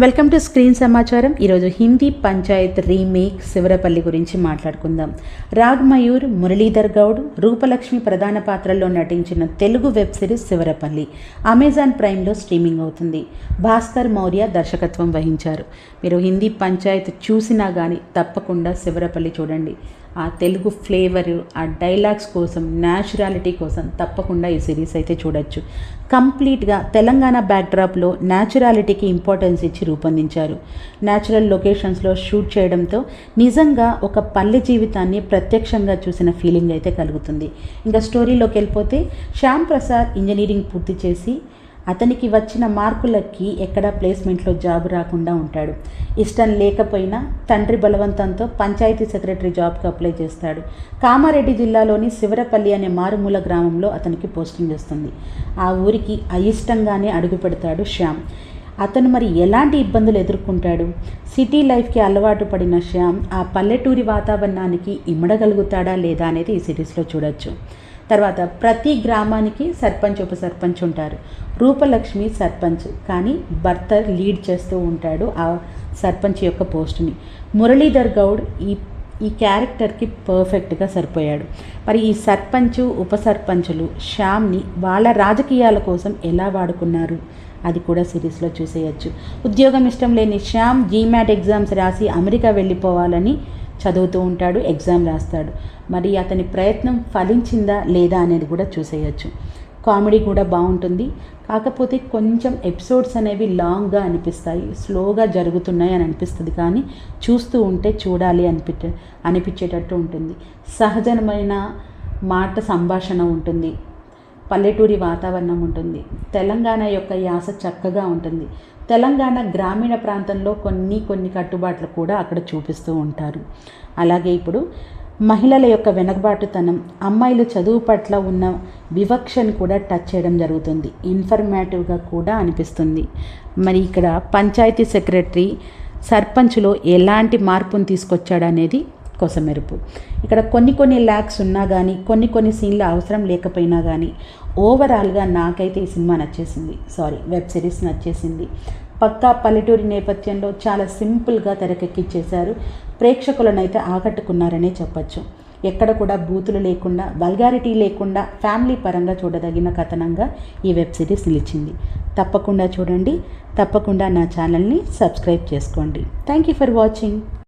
Welcome to screen సమాచారం. ఈరోజు Hindi Panchayat remake Sivarapalli గురించి మాట్లాడుకుందాం. రాగ్ మయూర్, మురళీధర్ గౌడ్, రూపలక్ష్మి ప్రధాన పాత్రల్లో నటించిన Telugu web series Sivarapalli Amazon ప్రైమ్లో స్ట్రీమింగ్ అవుతుంది. భాస్కర్ మౌర్య దర్శకత్వం వహించారు. మీరు హిందీ పంచాయత్ చూసినా కానీ తప్పకుండా శివరపల్లి చూడండి. ఆ తెలుగు ఫ్లేవరు, ఆ డైలాగ్స్ కోసం, న్యాచురాలిటీ కోసం తప్పకుండా ఈ సిరీస్ అయితే చూడొచ్చు. కంప్లీట్గా తెలంగాణ బ్యాక్డ్రాప్లో న్యాచురాలిటీకి ఇంపార్టెన్స్ ఇచ్చి రూపొందించారు. న్యాచురల్ లొకేషన్స్లో షూట్ చేయడంతో నిజంగా ఒక పల్లె జీవితాన్ని ప్రత్యక్షంగా చూసిన ఫీలింగ్ అయితే కలుగుతుంది. ఇంకా స్టోరీలోకి వెళ్ళిపోతే, శ్యామ్ ప్రసాద్ ఇంజనీరింగ్ పూర్తి చేసి అతనికి వచ్చిన మార్కులకి ఎక్కడా ప్లేస్మెంట్లో జాబ్ రాకుండా ఉంటాడు. ఇష్టం లేకపోయినా తండ్రి బలవంతంతో పంచాయతీ సెక్రటరీ జాబ్కి అప్లై చేస్తాడు. కామారెడ్డి జిల్లాలోని శివరపల్లి అనే మారుమూల గ్రామంలో అతనికి పోస్టింగ్ వస్తుంది. ఆ ఊరికి అయిష్టంగానే అడుగు పెడతాడు శ్యామ్. అతను మరి ఎలాంటి ఇబ్బందులు ఎదుర్కొంటాడు? సిటీ లైఫ్కి అలవాటు పడిన శ్యామ్ ఆ పల్లెటూరి వాతావరణానికి ఇమడగలుగుతాడా లేదా అనేది ఈ సిరీస్లో చూడొచ్చు. తర్వాత ప్రతి గ్రామానికి సర్పంచ్, ఉప సర్పంచ్ ఉంటారు. రూపలక్ష్మి సర్పంచ్, కానీ భర్త లీడ్ చేస్తూ ఉంటాడు ఆ సర్పంచ్ యొక్క పోస్టుని. మురళీధర్ గౌడ్ ఈ క్యారెక్టర్కి పర్ఫెక్ట్గా సరిపోయాడు. మరి ఈ సర్పంచ్, ఉప సర్పంచులు శ్యామ్ని వాళ్ళ రాజకీయాల కోసం ఎలా వాడుకున్నారు అది కూడా సిరీస్లో చూసేయచ్చు. ఉద్యోగం ఇష్టం లేని శ్యామ్ జీమాట్ ఎగ్జామ్స్ రాసి అమెరికా వెళ్ళిపోవాలని చదువుతూ ఉంటాడు, ఎగ్జామ్ రాస్తాడు. మరి అతని ప్రయత్నం ఫలించిందా లేదా అనేది కూడా చూసేయచ్చు. కామెడీ కూడా బాగుంటుంది. కాకపోతే కొంచెం ఎపిసోడ్స్ అనేవి లాంగ్గా అనిపిస్తాయి, స్లోగా జరుగుతున్నాయి అని అనిపిస్తుంది. కానీ చూస్తూ ఉంటే చూడాలి అనిపించేటట్టు ఉంటుంది. సహజమైన మాట సంభాషణ ఉంటుంది, పల్లెటూరి వాతావరణం ఉంటుంది, తెలంగాణ యొక్క యాస చక్కగా ఉంటుంది. తెలంగాణ గ్రామీణ ప్రాంతంలో కొన్ని కట్టుబాట్లు కూడా అక్కడ చూపిస్తూ ఉంటారు. అలాగే ఇప్పుడు మహిళల యొక్క వెనకబాటుతనం, అమ్మాయిలు చదువు పట్ల ఉన్న వివక్షను కూడా టచ్ చేయడం జరుగుతుంది. ఇన్ఫర్మేటివ్గా కూడా అనిపిస్తుంది. మరి ఇక్కడ పంచాయతీ సెక్రటరీ సర్పంచ్లో ఎలాంటి మార్పును తీసుకొచ్చాడనేది కొసమెరుపు. ఇక్కడ కొన్ని ల్యాక్స్ ఉన్నా కానీ, కొన్ని సీన్ల అవసరం లేకపోయినా కానీ ఓవరాల్గా నాకైతే ఈ సినిమా నచ్చేసింది. వెబ్ సిరీస్ నచ్చేసింది. పక్కా పల్లెటూరి నేపథ్యంలో చాలా సింపుల్గా తెరకెక్కించేశారు. ప్రేక్షకులను అయితే ఆకట్టుకున్నారనే చెప్పచ్చు. ఎక్కడ కూడా బూతులు లేకుండా, వల్గారిటీ లేకుండా ఫ్యామిలీ పరంగా చూడదగిన కథనంగా ఈ వెబ్ సిరీస్ నిలిచింది. తప్పకుండా చూడండి. తప్పకుండా నా ఛానల్ని సబ్స్క్రైబ్ చేసుకోండి. Thank you for watching.